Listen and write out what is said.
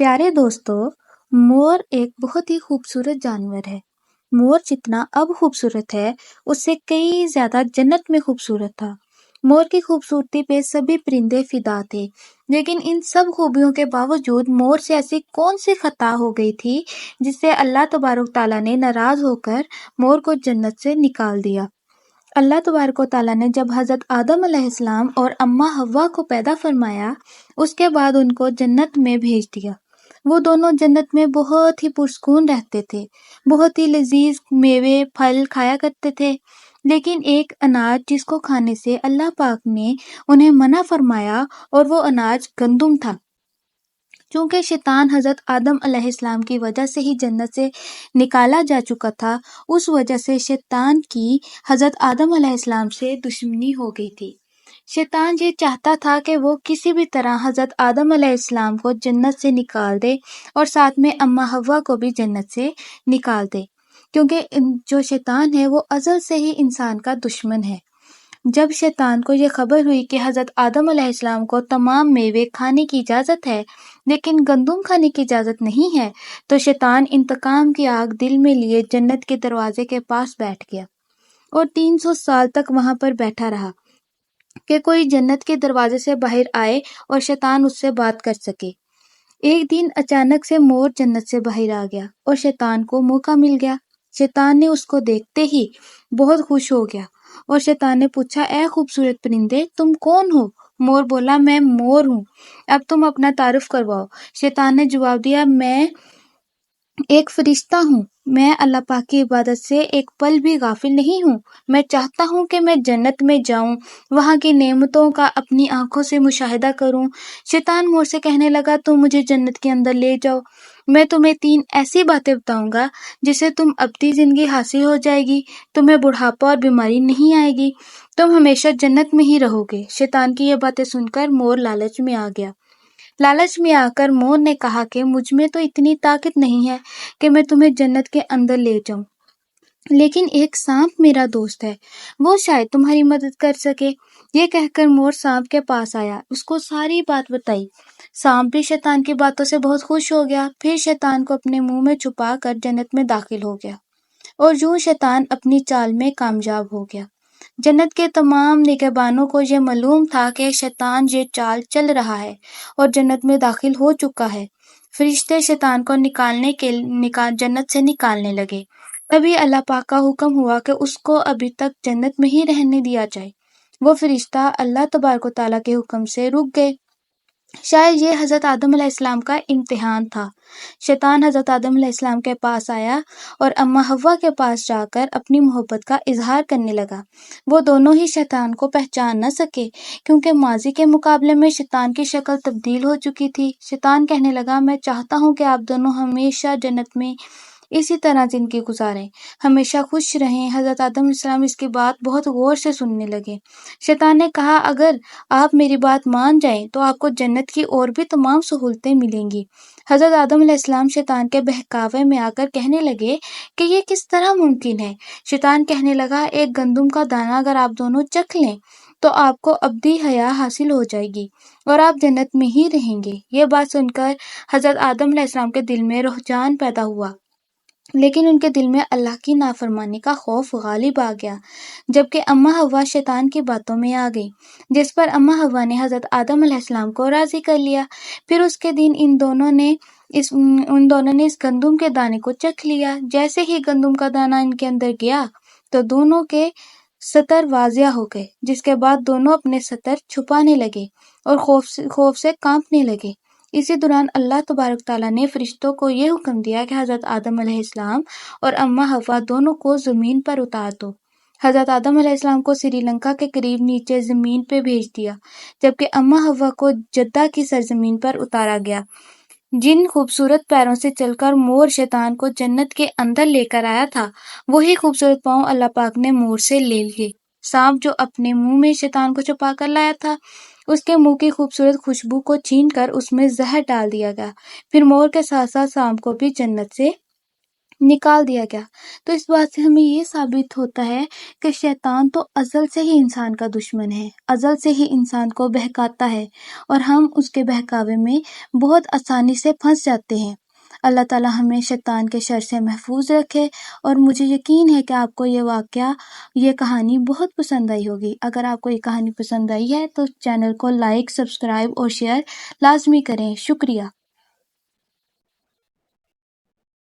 پیارے دوستو، مور ایک بہت ہی خوبصورت جانور ہے۔ مور جتنا اب خوبصورت ہے اس سے کئی زیادہ جنت میں خوبصورت تھا۔ مور کی خوبصورتی پہ سبھی پرندے فدا تھے، لیکن ان سب خوبیوں کے باوجود مور سے ایسی کون سی خطا ہو گئی تھی جس سے اللہ تبارک تعالیٰ نے ناراض ہو کر مور کو جنت سے نکال دیا۔ اللہ تبارک و تعالیٰ نے جب حضرت آدم علیہ السلام اور اماں حوا کو پیدا فرمایا، اس کے بعد ان کو جنت میں بھیج دیا۔ وہ دونوں جنت میں بہت ہی پرسکون رہتے تھے، بہت ہی لذیذ میوے پھل کھایا کرتے تھے، لیکن ایک اناج جس کو کھانے سے اللہ پاک نے انہیں منع فرمایا، اور وہ اناج گندم تھا۔ چونکہ شیطان حضرت آدم علیہ السلام کی وجہ سے ہی جنت سے نکالا جا چکا تھا، اس وجہ سے شیطان کی حضرت آدم علیہ السلام سے دشمنی ہو گئی تھی۔ شیطان یہ چاہتا تھا کہ وہ کسی بھی طرح حضرت آدم علیہ السلام کو جنت سے نکال دے اور ساتھ میں اماں حوا کو بھی جنت سے نکال دے، کیونکہ جو شیطان ہے وہ ازل سے ہی انسان کا دشمن ہے۔ جب شیطان کو یہ خبر ہوئی کہ حضرت آدم علیہ السلام کو تمام میوے کھانے کی اجازت ہے لیکن گندم کھانے کی اجازت نہیں ہے، تو شیطان انتقام کی آگ دل میں لیے جنت کے دروازے کے پاس بیٹھ گیا اور 300 سال تک وہاں پر بیٹھا رہا کہ کوئی جنت کے دروازے سے باہر آئے اور شیطان اس سے بات کر سکے۔ ایک دن اچانک سے مور جنت سے باہر آ گیا اور شیطان کو موقع مل گیا۔ شیطان نے اس کو دیکھتے ہی بہت خوش ہو گیا اور شیطان نے پوچھا، اے خوبصورت پرندے، تم کون ہو؟ مور بولا، میں مور ہوں، اب تم اپنا تعارف کرواؤ۔ شیطان نے جواب دیا، میں ایک فرشتہ ہوں، میں اللہ پاک کی عبادت سے ایک پل بھی غافل نہیں ہوں۔ میں چاہتا ہوں کہ میں جنت میں جاؤں، وہاں کی نعمتوں کا اپنی آنکھوں سے مشاہدہ کروں۔ شیطان مور سے کہنے لگا، تم مجھے جنت کے اندر لے جاؤ، میں تمہیں 3 ایسی باتیں بتاؤں گا جس سے تم ابدی زندگی حاصل ہو جائے گی، تمہیں بڑھاپا اور بیماری نہیں آئے گی، تم ہمیشہ جنت میں ہی رہو گے۔ شیطان کی یہ باتیں سن کر مور لالچ میں آ گیا۔ لالچ میں آ کر مور نے کہا کہ مجھ میں تو اتنی طاقت نہیں ہے کہ میں تمہیں جنت کے اندر لے جاؤں، لیکن ایک سانپ میرا دوست ہے، وہ شاید تمہاری مدد کر سکے۔ یہ کہہ کر مور سانپ کے پاس آیا، اس کو ساری بات بتائی۔ سانپ بھی شیطان کی باتوں سے بہت خوش ہو گیا، پھر شیطان کو اپنے منہ میں چھپا کر جنت میں داخل ہو گیا، اور یوں شیطان اپنی چال میں کامیاب ہو گیا۔ جنت کے تمام نگہبانوں کو یہ معلوم تھا کہ شیطان یہ چال چل رہا ہے اور جنت میں داخل ہو چکا ہے۔ فرشتے شیطان کو جنت سے نکالنے لگے۔ تبھی اللہ پاک کا حکم ہوا کہ اس کو ابھی تک جنت میں ہی رہنے دیا جائے۔ وہ فرشتہ اللہ تبارک و تعالیٰ کے حکم سے رک گئے۔ شاید یہ حضرت آدم علیہ السلام کا امتحان تھا۔ شیطان حضرت آدم علیہ السلام کے پاس آیا اور اماں حوا کے پاس جا کر اپنی محبت کا اظہار کرنے لگا۔ وہ دونوں ہی شیطان کو پہچان نہ سکے، کیونکہ ماضی کے مقابلے میں شیطان کی شکل تبدیل ہو چکی تھی۔ شیطان کہنے لگا، میں چاہتا ہوں کہ آپ دونوں ہمیشہ جنت میں اسی طرح زندگی گزاریں، ہمیشہ خوش رہیں۔ حضرت آدم علیہ السلام اس کی بات بہت غور سے سننے لگے۔ شیطان نے کہا، اگر آپ میری بات مان جائیں تو آپ کو جنت کی اور بھی تمام سہولتیں ملیں گی۔ حضرت آدم علیہ السلام شیطان کے بہکاوے میں آ کر کہنے لگے کہ یہ کس طرح ممکن ہے؟ شیطان کہنے لگا، ایک گندم کا دانہ اگر آپ دونوں چکھ لیں تو آپ کو ابدی حیات حاصل ہو جائے گی اور آپ جنت میں ہی رہیں گے۔ یہ بات سن کر حضرت آدم علیہ السلام کے دل میں رجحان پیدا ہوا، لیکن ان کے دل میں اللہ کی نافرمانی کا خوف غالب آ گیا، جبکہ اماں حوا شیطان کی باتوں میں آ گئی، جس پر اماں حوا نے حضرت آدم علیہ السلام کو راضی کر لیا۔ پھر اس کے دن ان دونوں نے اس گندم کے دانے کو چکھ لیا۔ جیسے ہی گندم کا دانہ ان کے اندر گیا تو دونوں کے سطر واضح ہو گئے، جس کے بعد دونوں اپنے سطر چھپانے لگے اور خوف سے کانپنے لگے۔ اسی دوران اللہ تبارک تعالیٰ نے فرشتوں کو یہ حکم دیا کہ حضرت آدم علیہ السلام اور اماں حوا دونوں کو زمین پر اتار دو۔ حضرت آدم علیہ السلام کو سری لنکا کے قریب نیچے زمین پہ بھیج دیا، جبکہ اماں حوا کو جدہ کی سرزمین پر اتارا گیا۔ جن خوبصورت پیروں سے چل کر مور شیطان کو جنت کے اندر لے کر آیا تھا، وہی خوبصورت پاؤں اللہ پاک نے مور سے لے لیے۔ سانپ جو اپنے منہ میں شیطان کو چھپا کر لایا تھا، اس کے منہ کی خوبصورت خوشبو کو چھین کر اس میں زہر ڈال دیا گیا۔ پھر مور کے ساتھ ساتھ سانپ کو بھی جنت سے نکال دیا گیا۔ تو اس بات سے ہمیں یہ ثابت ہوتا ہے کہ شیطان تو ازل سے ہی انسان کا دشمن ہے، ازل سے ہی انسان کو بہکاتا ہے، اور ہم اس کے بہکاوے میں بہت آسانی سے پھنس جاتے ہیں۔ اللہ تعالیٰ ہمیں شیطان کے شر سے محفوظ رکھے، اور مجھے یقین ہے کہ آپ کو یہ واقعہ، یہ کہانی بہت پسند آئی ہوگی۔ اگر آپ کو یہ کہانی پسند آئی ہے تو چینل کو لائک، سبسکرائب اور شیئر لازمی کریں۔ شکریہ۔